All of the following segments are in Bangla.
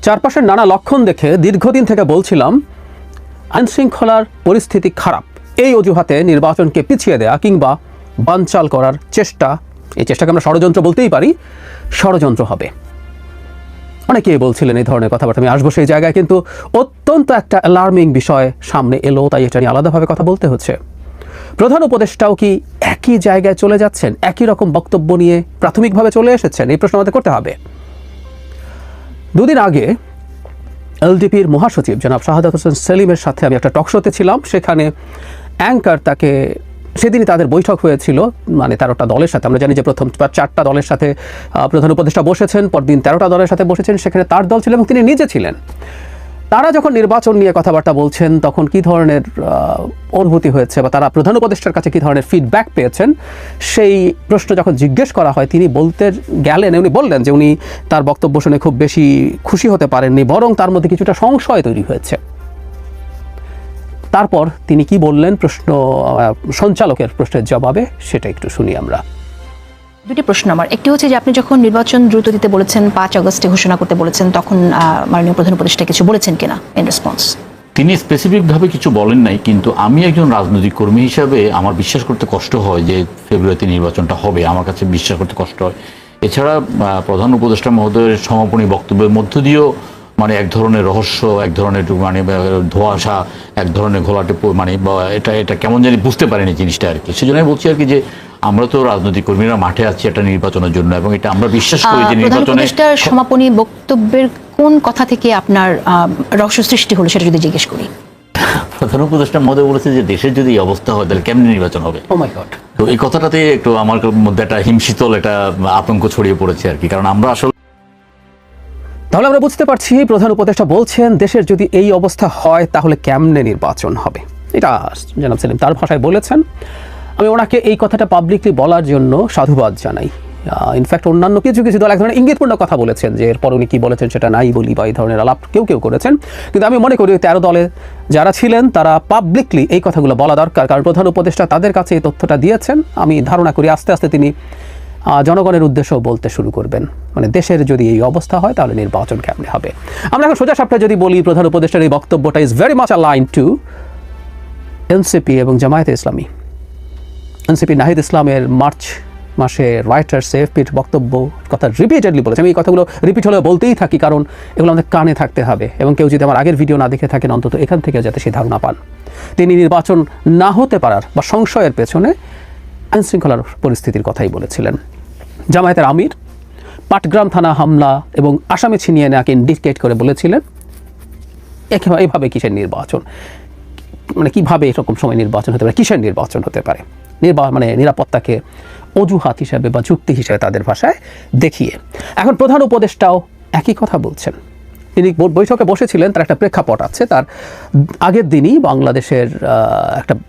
চারপাশের নানা লক্ষণ দেখে দীর্ঘদিন থেকে বলছিলাম আইনশৃঙ্খলার পরিস্থিতি খারাপ, এই অজুহাতে নির্বাচনকে পিছিয়ে দেয়া কিংবা বানচাল করার চেষ্টা, এই চেষ্টাকে আমরা ষড়যন্ত্র বলতেই পারি, ষড়যন্ত্র হবে। অনেকেই বলছিলেন এই ধরনের কথাবার্তা, আমি আসবো সেই জায়গায়, কিন্তু অত্যন্ত একটা অ্যালার্মিং বিষয় সামনে এলো, তাই এটা নিয়ে আলাদাভাবে কথা বলতে হচ্ছে। প্রধান উপদেষ্টাও কি একই জায়গায় চলে যাচ্ছেন, একই রকম বক্তব্য নিয়ে প্রাথমিকভাবে চলে এসেছেন? এই প্রশ্ন আমাদের করতে হবে। দুদিন আগে এলডিপির মহাসচিব জনাব শাহাদাত হোসেন সেলিমের সাথে আমি একটা টকশোতে ছিলাম। সেখানে অ্যাঙ্কার তাকে, সেদিনই তাদের বৈঠক হয়েছিল, মানে 13টা দলের সাথে। আমরা জানি যে প্রথম 4টা দলের সাথে প্রধান উপদেষ্টা বসেছেন, পরদিন 13টা দলের সাথে বসেছেন, সেখানে তার দল ছিল এবং তিনি নিজে ছিলেন। তারা যখন নির্বাচন নিয়ে কথাবার্তা বলছেন তখন কী ধরনের অনুভূতি হয়েছে বা তারা প্রধান উপদেষ্টার কাছে কী ধরনের ফিডব্যাক পেয়েছেন, সেই প্রশ্ন যখন জিজ্ঞেস করা হয়, তিনি বলতে গেলেন, উনি বললেন যে উনি তার বক্তব্য শুনে খুব বেশি খুশি হতে পারেননি, বরং তার মধ্যে কিছুটা সংশয় তৈরি হয়েছে। তারপর তিনি কি বললেন সঞ্চালকের প্রশ্নের জবাবে, সেটা একটু শুনি আমরা। দুটি প্রশ্ন আমার। একটি হচ্ছে যে আপনি যখন নির্বাচন দ্রুত দিতে বলেছেন, 5 আগস্টে ঘোষণা করতে বলেছেন, তখন মাননীয় প্রধান উপদেষ্টা কিছু বলেছেন কিনা ইন রেসপন্স? তিনি স্পেসিফিকভাবে কিছু বলেন নাই, কিন্তু আমি একজন রাজনৈতিক কর্মী হিসাবে আমার বিশ্বাস করতে কষ্ট হয় যে ফেব্রুয়ারিতে নির্বাচনটা হবে, আমার কাছে বিশ্বাস করতে কষ্ট হয়। এছাড়া প্রধান উপদেষ্টা মহোদয়ের সমাপনী বক্তব্যের মধ্য দিয়েও মানে এক ধরনের রহস্য, এক ধরনের মানে ধোঁয়াশা, এক ধরনের ঘোলাটে মানে এটা কেমন জানি বুঝতে পারিনি জিনিসটা আর কি। সেজন্য আমি বলছি আর কি যে আমরা তো রাজনৈতিক কর্মীরা মাঠে আছি একটা নির্বাচনের জন্য, এবং এটা আমরা বিশ্বাস করি যে নির্বাচনে সমাপনী বক্তব্যের কোন কথা থেকে আপনার রহস্য সৃষ্টি হলো সেটা যদি জিজ্ঞেস করি। প্রধান উপদেষ্টা মহোদয় বলেছে যে দেশের যদি এই অবস্থা হয় তাহলে কেমন নির্বাচন হবে। ও মাই গড। তো এই কথাটাতে একটু আমার মধ্যে একটা হিমশীতল একটা আতঙ্ক ছড়িয়ে পড়েছে আর কি, কারণ আমরা আসলে তাহলে আমরা বুঝতে পারছি প্রধান উপদেষ্টা বলছেন দেশের যদি এই অবস্থা হয় তাহলে কেমনে নির্বাচন হবে, এটা জনাব সেলিম তার ভাষায় বলেছেন। আমি ওনাকে এই কথাটা পাবলিকলি বলার জন্য সাধুবাদ জানাই। ইনফ্যাক্ট অন্যান্য কিছু কিছু দল এক ধরনের ইঙ্গিতপূর্ণ কথা বলেছেন যে এরপর উনি কী বলেছেন সেটা নাই বলি, বা এই ধরনের আলাপ কেউ কেউ করেছেন। কিন্তু আমি মনে করি 13 দলে যারা ছিলেন তারা পাবলিকলি এই কথাগুলো বলা দরকার, কারণ প্রধান উপদেষ্টা তাদের কাছে এই তথ্যটা দিয়েছেন। আমি ধারণা করি আস্তে আস্তে তিনি জনগণের উদ্দেশ্যেও বলতে শুরু করবেন, মানে দেশের যদি এই অবস্থা হয় তাহলে নির্বাচন কেমনে হবে। আমরা এখন সোজা সাপটা যদি বলি, প্রধান উপদেষ্টার এই বক্তব্যটা is very much align two NCP এবং জামায়াতে ইসলামী। এনসিপি নাহিদ ইসলামের মার্চ মাসে রাইটার্স এফপির বক্তব্য কথা রিপিটেডলি বলেছে। আমি এই কথাগুলো রিপিট হলেও বলতেই থাকি, কারণ এগুলো আমাদের কানে থাকতে হবে, এবং কেউ যদি আমার আগের ভিডিও না দেখে থাকেন অন্তত এখান থেকে যাতে সেই ধারণা পান। তিনি নির্বাচন না হতে পারার বা সংশয়ের পেছনে আইনশৃঙ্খলার পরিস্থিতির কথাই বলেছিলেন। জামায়াতের আমির পাটগ্রাম থানা হামলা এবং আসামি ছিনিয়ে নেওয়াকে ইন্ডিকেট করে বলেছিলেন এইভাবে কিসের নির্বাচন, মানে কিভাবে এরকম সময় নির্বাচন হতে পারে, কিসের নির্বাচন হতে পারে, মানে নিরাপত্তাকে অজুহাত হিসাবে বা যুক্তি হিসাবে তাদের ভাষায় দেখিয়ে। এখন প্রধান উপদেষ্টাও একই কথা বলছেন। তিনি বৈঠকে বসেছিলেন, তার একটা প্রেক্ষাপট আছে। তার আগের দিনই বাংলাদেশের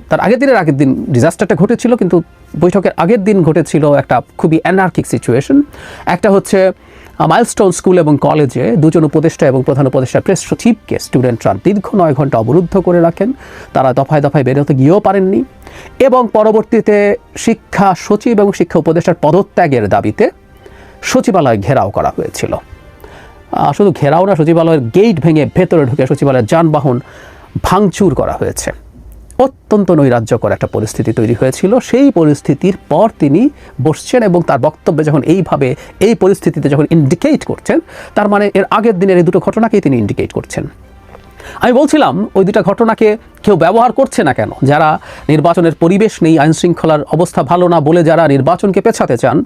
তার আগের দিন ডিজাস্টারটা ঘটেছিল, কিন্তু বৈঠকের আগের দিন ঘটেছিল একটা খুবই অ্যানার্কিক সিচুয়েশন। একটা হচ্ছে মাইলস্টোন স্কুল এবং কলেজে দুজন উপদেষ্টা এবং প্রধান উপদেষ্টা প্রেস সচিবকে স্টুডেন্টরা দীর্ঘ 9 ঘন্টা অবরুদ্ধ করে রাখেন। তারা দফায় দফায় বেরোতে গিয়েও পারেননি, এবং পরবর্তীতে শিক্ষা সচিব এবং শিক্ষা উপদেষ্টার পদত্যাগের দাবিতে সচিবালয় ঘেরাও করা হয়েছিল। শুধু ঘেরাও না, সচিবালয়ের গেট ভেঙে ভেতরে ঢুকে সচিবালয়ের যানবাহন ভাঙচুর করা হয়েছে। অত্যন্ত নৈরাজ্যকর একটা পরিস্থিতি তৈরি হয়েছিল। সেই পরিস্থিতির পর তিনি বসছেন এবং তার বক্তব্যে যখন এইভাবে এই পরিস্থিতিতে যখন ইন্ডিকেট করছেন, তার মানে এর আগের দিনের এই দুটো ঘটনাকেই তিনি ইন্ডিকেট করছেন। আমি বলছিলাম ওই দুটা ঘটনাকে কেউ ব্যবহার করছে না কেন? যারা নির্বাচনের পরিবেশ নেই, আইনশৃঙ্খলার অবস্থা ভালো না বলে যারা নির্বাচনকে পেছাতে চান,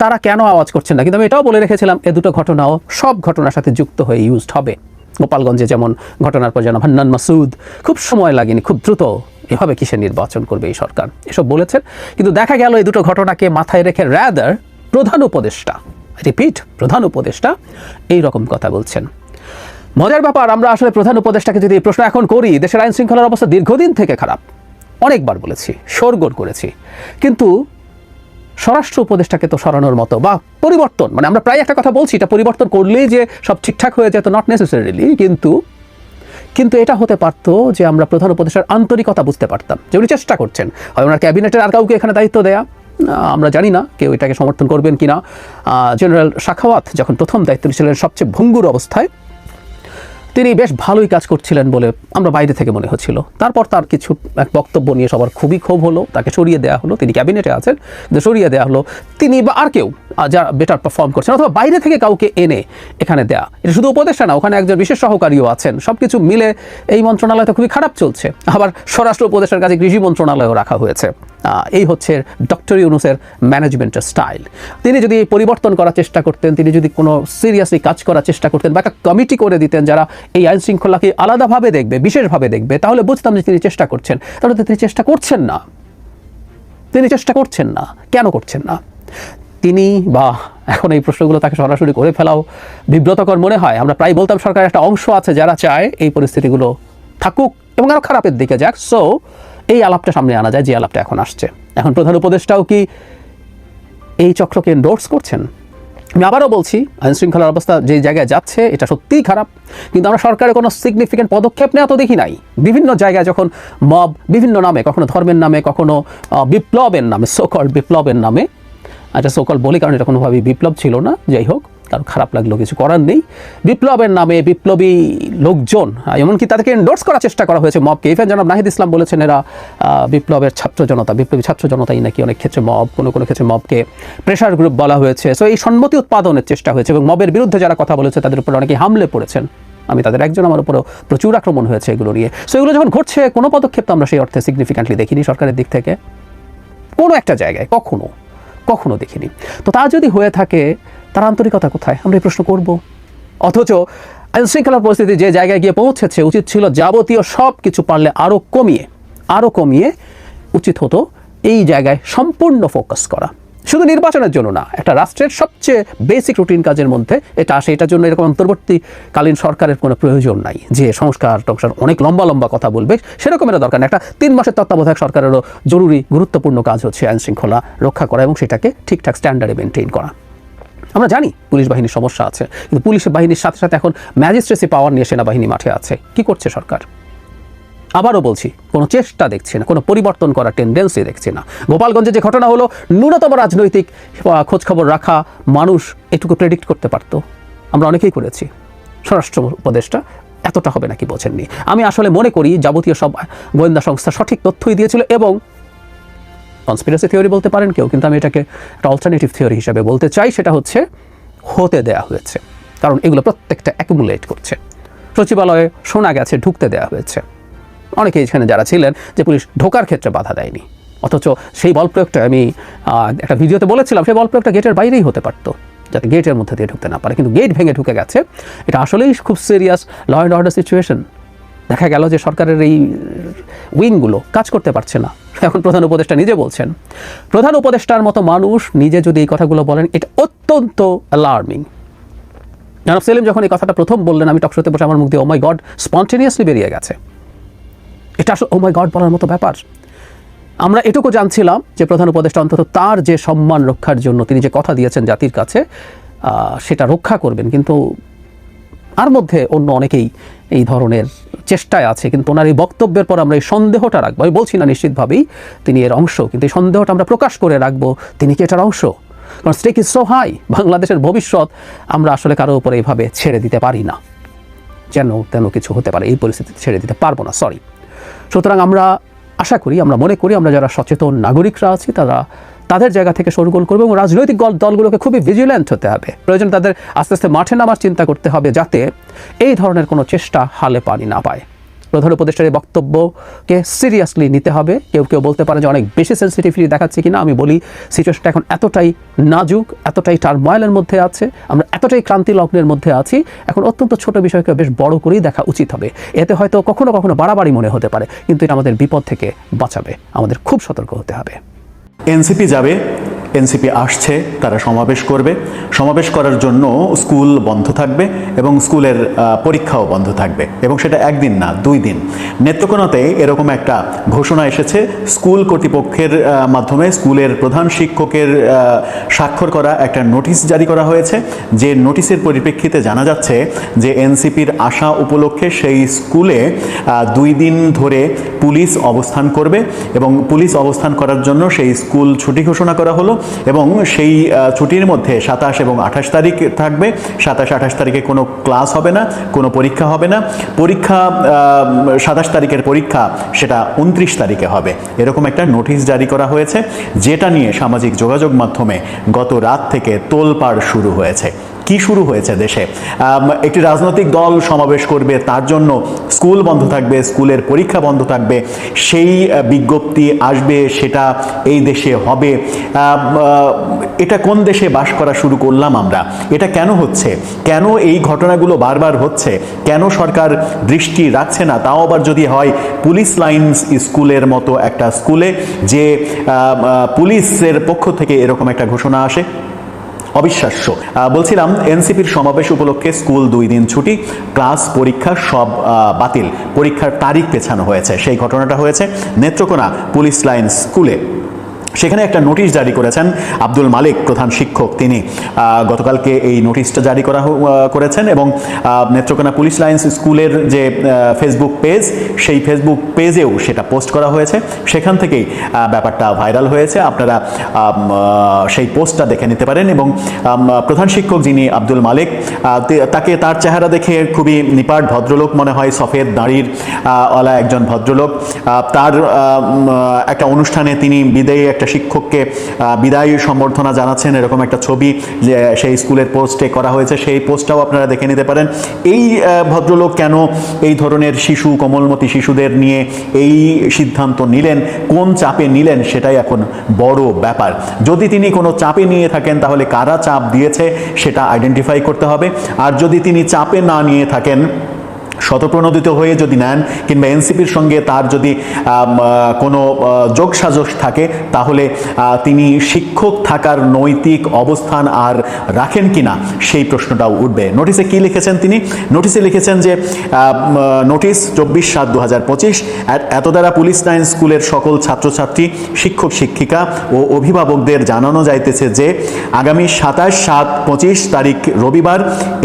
তারা কেন আওয়াজ করছেন না? কিন্তু আমি এটাও বলে রেখেছিলাম এ দুটো ঘটনাও সব ঘটনার সাথে যুক্ত হয়ে ইউজড হবে। গোপালগঞ্জে যেমন ঘটনার পর যেন হান্নান মাসুদ খুব সময় লাগেনি, খুব দ্রুত এভাবে কিসের নির্বাচন করবে এই সরকার, এসব বলেছেন। কিন্তু দেখা গেল এই দুটো ঘটনাকে মাথায় রেখে রাদার প্রধান উপদেষ্টা, রিপিট, প্রধান উপদেষ্টা এই রকম কথা বলছেন। মজার ব্যাপার, আমরা আসলে প্রধান উপদেষ্টাকে যদি প্রশ্ন এখন করি, দেশের আইন শৃঙ্খলার অবস্থা দীর্ঘদিন থেকে খারাপ, অনেকবার বলেছি, শোরগোল করেছি, কিন্তু স্বরাষ্ট্র উপদেষ্টাকে তো সরানোর মতো বা পরিবর্তন, মানে আমরা প্রায় একটা কথা বলছি, এটা পরিবর্তন করলেই যে সব ঠিকঠাক হয়ে যেত, নট নেসেসারিলি, কিন্তু এটা হতে পারতো যে আমরা প্রধান উপদেষ্টার আন্তরিকতা বুঝতে পারতাম, যে উনি চেষ্টা করছেন। হয় ওনার ক্যাবিনেটের আর কাউকে এখানে দায়িত্ব দেয়া, আমরা জানি না কেউ এটাকে সমর্থন করবেন কিনা। জেনারেল শাখাওয়াত যখন প্রথম দায়িত্ব ছিলেন সবচেয়ে ভঙ্গুর অবস্থায়, তিনি বেশ ভালোই কাজ করছিলেন বলে আমরা বাইরে থেকে মনে হচ্ছিল। তারপর তার কিছু এক বক্তব্য নিয়ে সবার খুবই ক্ষোভ হলো, তাকে সরিয়ে দেওয়া হলো। তিনি ক্যাবিনেটে আছেন, কিন্তু সরিয়ে দেওয়া হলো। তিনি বা আর কেউ যারা বেটার পারফর্ম করছেন অথবা বাইরে থেকে কাউকে এনে এখানে দেয়া, এটা শুধু উপদেষ্টা না, ওখানে একজন বিশেষ সহকারীও আছেন। সব কিছু মিলে এই মন্ত্রণালয়টা খুবই খারাপ চলছে। আবার স্বরাষ্ট্র উপদেষ্টার কাছে কৃষি মন্ত্রণালয়ও রাখা হয়েছে। এই হচ্ছে ডক্টর ইউনূসের ম্যানেজমেন্টের স্টাইল। তিনি যদি পরিবর্তন করার চেষ্টা করতেন, তিনি যদি কোনো সিরিয়াসলি কাজ করার চেষ্টা করতেন বা একটা কমিটি করে দিতেন যারা এই আইন শৃঙ্খলাকে আলাদাভাবে দেখবে, বিশেষভাবে দেখবে, তাহলে বুঝতাম যে তিনি চেষ্টা করছেন। তাহলে তো তিনি চেষ্টা করছেন না। তিনি চেষ্টা করছেন না। কেন করছেন না? তিনি বা এখন এই প্রশ্নগুলো তাকে সরাসরি করে ফেলাও বিব্রতকর মনে হয়। আমরা প্রায় বলতাম সরকারের একটা অংশ আছে যারা চায় এই পরিস্থিতিগুলো থাকুক এবং আরও খারাপের দিকে যাক। সো এই আলাপটা সামনে আনা যায়, যে আলাপটা এখন আসছে। এখন প্রধান উপদেষ্টাও কি এই চক্রকে এন্ডোর্স করছেন? আমি আবারও বলছি, আইন শৃঙ্খলার অবস্থা যে জায়গায় যাচ্ছে এটা সত্যিই খারাপ, কিন্তু আমরা সরকারের কোনো সিগনিফিকেন্ট পদক্ষেপ নেওয়া তো দেখি নাই। বিভিন্ন জায়গায় যখন মব বিভিন্ন নামে, কখনো ধর্মের নামে, কখনো বিপ্লবের নামে, সোকল বিপ্লবের নামে, এটা সোকল বলি কারণ এটা কোনোভাবেই বিপ্লব ছিল না, যাই হোক, কারণ খারাপ লাগলো, কিছু করার নেই। বিপ্লবের নামে বিপ্লবী লোকজন, এমনকি তাদেরকে এন্ডোর্স করার চেষ্টা করা হয়েছে মবকে। ইভেন জনাব নাহিদ ইসলাম বলেছেন এরা বিপ্লবের ছাত্র জনতা, বিপ্লবী ছাত্র জনতাই নাকি অনেক ক্ষেত্রে মব, কোনো কোনো ক্ষেত্রে মবকে প্রেশার গ্রুপ বলা হয়েছে। সো এই সম্মতি উৎপাদনের চেষ্টা হয়েছে এবং মবের বিরুদ্ধে যারা কথা বলেছে তাদের উপর অনেকেই হামলে পড়েছেন। আমি তাদের একজন, আমার উপরও প্রচুর আক্রমণ হয়েছে এগুলো নিয়ে। সো এগুলো যখন ঘটছে, কোনো পদক্ষেপ তো আমরা সেই অর্থে সিগনিফিক্যান্টলি দেখিনি সরকারের দিক থেকে, কোনো একটা জায়গায় কখনো দেখিনি। তো তা যদি হয়ে থাকে, তার আন্তরিকতা কোথায়? আমরা এই প্রশ্ন করব। অথচ আইন শৃঙ্খলার পরিস্থিতি যে জায়গায় গিয়ে পৌঁছেছে, উচিত ছিল যাবতীয় সব কিছু পারলে আরও কমিয়ে উচিত হতো এই জায়গায় সম্পূর্ণ ফোকাস করা। শুধু নির্বাচনের জন্য না, একটা রাষ্ট্রের সবচেয়ে বেসিক রুটিন কাজের মধ্যে এটা আসে। এটার জন্য এরকম অন্তর্বর্তীকালীন সরকারের কোনো প্রয়োজন নাই যে সংস্কার অনেক লম্বা কথা বলবে, সেরকম এটা দরকার না। একটা 3 মাসের তত্ত্বাবধায়ক সরকারেরও জরুরি গুরুত্বপূর্ণ কাজ হচ্ছে আইন শৃঙ্খলা রক্ষা করা এবং সেটাকে ঠিকঠাক স্ট্যান্ডার্ডে মেনটেন করা। আমরা জানি পুলিশ বাহিনীর সমস্যা আছে, কিন্তু পুলিশ বাহিনীর সাথে সাথে এখন ম্যাজিস্ট্রেসি পাওয়ার নিয়ে সেনাবাহিনী মাঠে আছে। কি করছে সরকার? আবারও বলছি, কোনো চেষ্টা দেখছি না, কোনো পরিবর্তন করার টেন্ডেন্সি দেখছি না। গোপালগঞ্জে যে ঘটনা হলো, ন্যূনতম রাজনৈতিক খোঁজখবর রাখা মানুষ এটুকু প্রেডিক্ট করতে পারতো। আমরা অনেকেই করেছি। স্বরাষ্ট্র উপদেষ্টা এতটা হবে নাকি বোঝেননি। আমি আসলে মনে করি যাবতীয় সব গোয়েন্দা সংস্থা সঠিক তথ্যই দিয়েছিল এবং কনস্পিরেসি থিওরি বলতে পারেন কেউ, কিন্তু আমি এটাকে একটা অল্টারনেটিভ থিওরি হিসাবে বলতে চাই। সেটা হচ্ছে হতে দেয়া হয়েছে, কারণ এগুলো প্রত্যেকটা অ্যাকুমুলেট করছে। সচিবালয়ে শোনা গেছে ঢুকতে দেওয়া হয়েছে। অনেকে এখানে যারা ছিলেন যে পুলিশ ঢোকার ক্ষেত্রে বাধা দেয়নি, অথচ সেই বল প্রয়োগটা আমি একটা ভিডিওতে বলেছিলাম, সেই বল প্রয়োগটা গেটের বাইরেই হতে পারতো, যাতে গেটের মধ্যে দিয়ে ঢুকতে না পারে, কিন্তু গেট ভেঙে ঢুকে গেছে। এটা আসলেই খুব serious law and order situation. দেখা গেল যে সরকারের এই উইংগুলো কাজ করতে পারছে না। এখন প্রধান উপদেষ্টা নিজে বলছেন, প্রধান উপদেষ্টার মতো মানুষ নিজে যদি এই কথাগুলো বলেন, এটা অত্যন্ত অ্যালার্মিং। জনাব সেলিম যখন এই কথাটা প্রথম বললেন, আমি টকশোতে বসে আমার মুখ দিয়ে ও মাই গড স্পন্টেনিয়াসলি বেরিয়ে গেছে। এটা আসলে ও মাই গড বলার মতো ব্যাপার। আমরা এটুকু জানছিলাম যে প্রধান উপদেষ্টা অন্তত তার যে সম্মান রক্ষার জন্য তিনি যে কথা দিয়েছেন জাতির কাছে, সেটা রক্ষা করবেন, কিন্তু আর মধ্যে অন্য অনেকেই এই ধরনের চেষ্টায় আছে। কিন্তু ওনার এই বক্তব্যের পর আমরা এই সন্দেহটা রাখবো। আমি বলছি না নিশ্চিতভাবেই তিনি এর অংশ, কিন্তু এই সন্দেহটা আমরা প্রকাশ করে রাখবো তিনি কি এটার অংশ। কারণ স্টেক ইজ সো হাই, বাংলাদেশের ভবিষ্যৎ আমরা আসলে কারো উপরে এইভাবে ছেড়ে দিতে পারি না। যেন তেন কিছু হতে পারে, এই পরিস্থিতিতে ছেড়ে দিতে পারবো না, সরি। সুতরাং আমরা আশা করি, আমরা মনে করি, আমরা যারা সচেতন নাগরিকরা আছি তারা তাদের জায়গা থেকে শোরগোল করবে এবং রাজনৈতিক দলগুলোকে খুবই ভিজিল্যান্ট হতে হবে। প্রয়োজন তাদের আস্তে আস্তে মাঠে নামার চিন্তা করতে হবে, যাতে এই ধরনের কোনো চেষ্টা হালে পানি না পায়। প্রধান উপদেষ্টার এই বক্তব্যকে সিরিয়াসলি নিতে হবে। কেউ কেউ বলতে পারে যে অনেক বেশি সেন্সিটিভিটি দেখাচ্ছে কিনা। আমি বলি সিচুয়েশনটা এখন এতটাই নাজুক, এতটাই টারময়েলের মধ্যে আছে, আমরা এতটাই ক্রান্তি লগ্নের মধ্যে আছি, এখন অত্যন্ত ছোট বিষয়কে বেশ বড় করেই দেখা উচিত হবে। এতে হয়তো কখনো কখনো বাড়াবাড়ি মনে হতে পারে, কিন্তু এটা আমাদের বিপদ থেকে বাঁচাবে। আমাদের খুব সতর্ক হতে হবে। এনসিপি যাবে, এনসিপি আসছে, তারা সমাবেশ করবে। সমাবেশ করার জন্য স্কুল বন্ধ থাকবে এবং স্কুলের পরীক্ষাও বন্ধ থাকবে, এবং সেটা একদিন না 2 দিন। নেত্রকোনাতে এরকম একটা ঘোষণা এসেছে স্কুল কর্তৃপক্ষের মাধ্যমে। স্কুলের প্রধান শিক্ষকের স্বাক্ষর করা একটা নোটিশ জারি করা হয়েছে, যে নোটিশের পরিপ্রেক্ষিতে জানা যাচ্ছে যে এনসিপির আসা উপলক্ষে সেই স্কুলে 2 দিন ধরে পুলিশ অবস্থান করবে এবং পুলিশ অবস্থান করার জন্য সেই স্কুল ছুটি ঘোষণা করা হলো এবং সেই ছুটির মধ্যে 27 এবং 28 তারিখ থাকবে। 27-28 তারিখে কোনো ক্লাস হবে না, কোনো পরীক্ষা হবে না। পরীক্ষা 27 তারিখের পরীক্ষা সেটা 29 তারিখে হবে, এরকম একটা নোটিশ জারি করা হয়েছে, যেটা নিয়ে সামাজিক যোগাযোগ মাধ্যমে গত রাত থেকে তোলপাড় শুরু হয়েছে। কি শুরু হয়েছে দেশে? একটি রাজনৈতিক দল সমাবেশ করবে, তার জন্য স্কুল বন্ধ থাকবে, স্কুলের পরীক্ষা বন্ধ থাকবে, সেই বিজ্ঞপ্তি আসবে, সেটা এই দেশে হবে। এটা কোন দেশে বাস করা শুরু করলাম আমরা? এটা কেন হচ্ছে? কেন এই ঘটনাগুলো বারবার হচ্ছে? কেন সরকার দৃষ্টি রাখছে না? তাও আবার যদি হয় পুলিশ লাইন্স স্কুলের মতো একটা স্কুলে, যে পুলিশের পক্ষ থেকে এরকম একটা ঘোষণা আসে, অবিশ্বাস্য। বলছিলাম এনসিপির সমাবেশ উপলক্ষে স্কুল 2 দিন ছুটি, ক্লাস পরীক্ষা সব বাতিল, পরীক্ষার তারিখ পেছানো হয়েছে। সেই ঘটনাটা হয়েছে নেত্রকোনা পুলিশ লাইন স্কুলে। সেখানে একটা নোটিশ জারি করেছেন আব্দুল মালিক, প্রধান শিক্ষক। তিনি গতকালকে এই নোটিশটা জারি করেছেন এবং নেত্রকোনা পুলিশ লাইন্স স্কুলের যে ফেসবুক পেজ, সেই ফেসবুক পেজেও সেটা পোস্ট করা হয়েছে। সেখান থেকেই ব্যাপারটা ভাইরাল হয়েছে। আপনারা সেই পোস্টটা দেখে নিতে পারেন। এবং প্রধান শিক্ষক যিনি আব্দুল মালিক, তাকে তার চেহারা দেখে খুবই নিপাট ভদ্রলোক মনে হয়, সফেদ দাড়ির ওয়ালা একজন ভদ্রলোক। তার একটা অনুষ্ঠানে তিনি বিদায়ী একটা শিক্ষককে বিদায়ী সম্বর্ধনা জানাচ্ছেন, এরকম একটা ছবি যে সেই স্কুলের পোস্টে করা হয়েছে। সেই পোস্টটাও আপনারা দেখে নিতে পারেন। এই ভদ্রলোক কেন এই ধরনের শিশু, কোমলমতি শিশুদের নিয়ে এই সিদ্ধান্ত নিলেন, কোন চাপে নিলেন, সেটাই এখন বড় ব্যাপার। যদি তিনি কোনো চাপে নিয়ে থাকেন, তাহলে কারা চাপ দিয়েছে সেটা আইডেন্টিফাই করতে হবে। আর যদি তিনি চাপে না নিয়ে থাকেন, শতপ্রণোদিত হয়ে যদি নেন, কিংবা এনসিপির সঙ্গে তার যদি কোনো যোগসাজশ থাকে, তাহলে তিনি শিক্ষক থাকার নৈতিক অবস্থান আর রাখেন কিনা সেই প্রশ্নটাও উঠবে। নোটিশে কি লিখেছেন তিনি? নোটিশে লিখেছেন যে নোটিশ 24/7/2025 এত দ্বারা পুলিশ লাইন স্কুলের সকল ছাত্রছাত্রী, শিক্ষক শিক্ষিকা ও অভিভাবকদের জানানো যাইতেছে যে আগামী 27/7/25 তারিখ রবিবার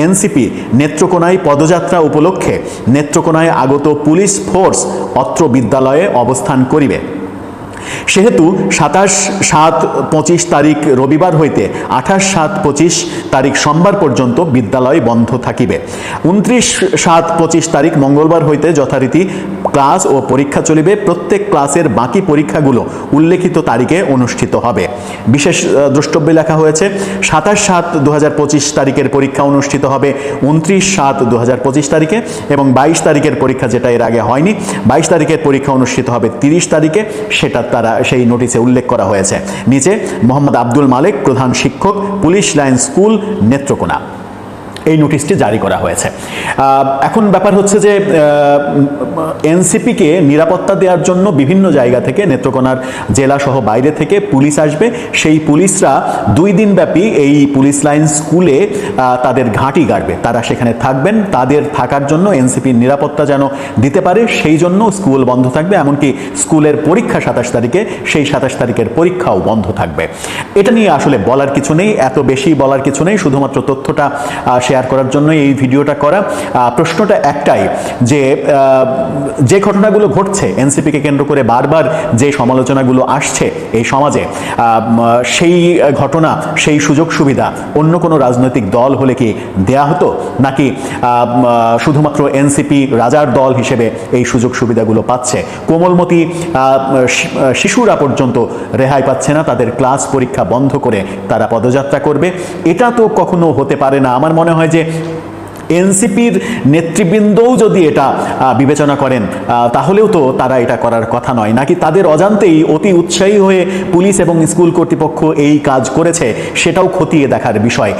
এনসিপি নেত্রকোনায় পদযাত্রা উপলক্ষে নেত্রকোনায় আগত পুলিশ ফোর্স অত্র বিদ্যালয়ে অবস্থান করিবে। সেহেতু 27/7/25 তারিখ রবিবার হইতে 28/7/25 তারিখ সোমবার পর্যন্ত বিদ্যালয় বন্ধ থাকিবে। 29/7/25 তারিখ মঙ্গলবার হইতে যথারীতি ক্লাস ও পরীক্ষা চলিবে। প্রত্যেক ক্লাসের বাকি পরীক্ষাগুলো উল্লেখিত তারিখে অনুষ্ঠিত হবে। বিশেষ দ্রষ্টব্যে লেখা হয়েছে 27/7/2025 তারিখের পরীক্ষা অনুষ্ঠিত হবে 29/7/2025 তারিখে, এবং 22 তারিখের পরীক্ষা, যেটা এর আগে হয়নি, 22 তারিখের পরীক্ষা অনুষ্ঠিত হবে 30 তারিখে। সেটা তারা সেই নোটিশে উল্লেখ করা হয়েছে। নিচে মোহাম্মদ আব্দুল মালিক, প্রধান শিক্ষক, পুলিশ লাইন স্কুল, নেত্রকোনা, এই নোটিশটি জারি করা হয়েছে। এখন ব্যাপার হচ্ছে যে এনসিপিকে নিরাপত্তা দেওয়ার জন্য বিভিন্ন জায়গা থেকে, নেত্রকোনার জেলা সহ বাইরে থেকে পুলিশ আসবে। সেই পুলিশরা 2 দিন ব্যাপী এই পুলিশ লাইন স্কুলে তাদের ঘাঁটি গাড়বে, তারা সেখানে থাকবেন। তাদের থাকার জন্য এনসিপির নিরাপত্তা যেন দিতে পারে, সেই জন্য স্কুল বন্ধ থাকবে। এমনকি স্কুলের পরীক্ষা 27 তারিখে, সেই 27 তারিখের পরীক্ষাও বন্ধ থাকবে। এটা নিয়ে আসলে বলার কিছু নেই, এত বেশি বলার কিছু নেই, শুধুমাত্র তথ্যটা শেয়ার করার জন্য এই ভিডিওটা করা। প্রশ্নটা একটাই যে যে ঘটনাগুলো ঘটছে এনসিপিকে কেন্দ্র করে, বারবার যে সমালোচনাগুলো আসছে এই সমাজে, সেই ঘটনা, সেই সুযোগ সুবিধা অন্য কোনো রাজনৈতিক দল হলে কি দেয়া হতো, নাকি শুধুমাত্র এনসিপি রাজার দল হিসেবে এই সুযোগ সুবিধাগুলো পাচ্ছে? কোমলমতি শিশুরা পর্যন্ত রেহাই পাচ্ছে না, তাদের ক্লাস পরীক্ষা বন্ধ করে তারা পদযাত্রা করবে। এটা তো কখনো হতে পারে না। আমার মনে হয় যে এনসিপির নেতৃবৃন্দও যদি এটা বিবেচনা করেন, তাহলেও তো তারা এটা করার কথা নয়, নাকি তাদের অজান্তেই অতি উৎসাহী হয়ে পুলিশ এবং স্কুল কর্তৃপক্ষ এই কাজ করেছে, সেটাও খতিয়ে দেখার বিষয়।